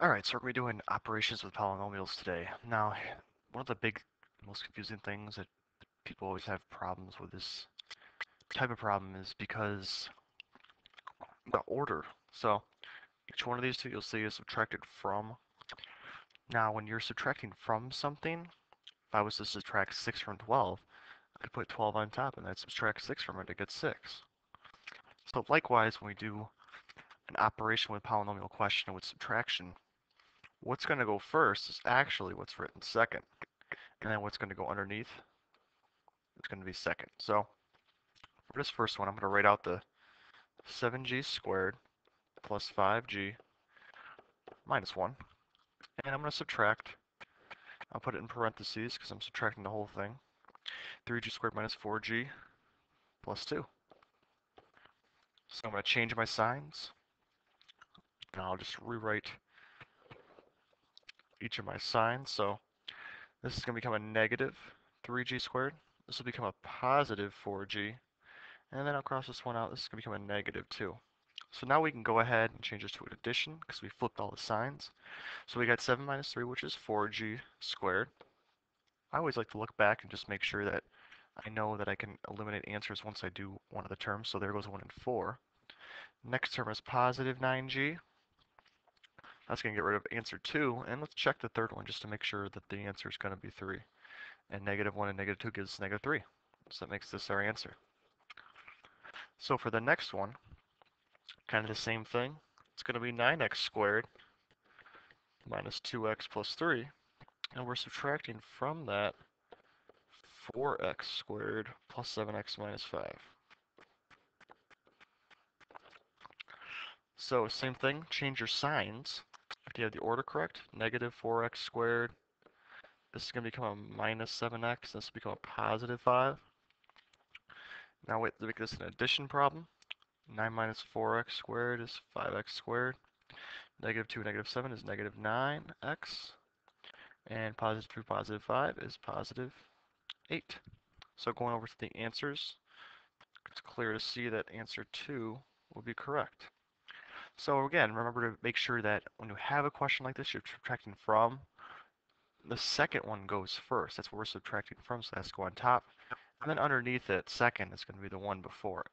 Alright, so we're going to be doing operations with polynomials today. Now, one of the big, most confusing things that people always have problems with this type of problem is because the order. So, each one of these two you'll see is subtracted from. Now, when you're subtracting from something, if I was to subtract 6 from 12, I could put 12 on top and then subtract 6 from it to get 6. So likewise, when we do an operation with polynomial question with subtraction, what's going to go first is actually what's written second. And then what's going to go underneath is going to be second. So for this first one, I'm going to write out the 7g squared plus 5g minus 1. And I'm going to subtract. I'll put it in parentheses because I'm subtracting the whole thing. 3g squared minus 4g plus 2. So I'm going to change my signs. And I'll just rewrite each of my signs. So this is going to become a negative 3g squared. This will become a positive 4g. And then I'll cross this one out. This is going to become a negative 2. So now we can go ahead and change this to an addition because we flipped all the signs. So we got 7 minus 3, which is 4g squared. I always like to look back and just make sure that I know that I can eliminate answers once I do one of the terms. So there goes 1 and 4. Next term is positive 9g. That's going to get rid of answer 2. And let's check the third one just to make sure that the answer is going to be 3. And negative 1 and negative 2 gives negative 3. So that makes this our answer. So for the next one, kind of the same thing. It's going to be 9x squared minus 2x plus 3. And we're subtracting from that 4x squared plus 7x minus 5. So same thing, change your signs. If you have the order correct, negative 4x squared. This is going to become a minus 7x. This will become a positive 5. Now wait to make this an addition problem. 9 minus 4x squared is 5x squared. Negative 2, negative 7 is negative 9x. And positive 3, positive 5 is positive 8. So going over to the answers, it's clear to see that answer 2 will be correct. So again, remember to make sure that when you have a question like this, you're subtracting from. The second one goes first. That's what we're subtracting from, so that's go on top. And then underneath it, second is going to be the one before it.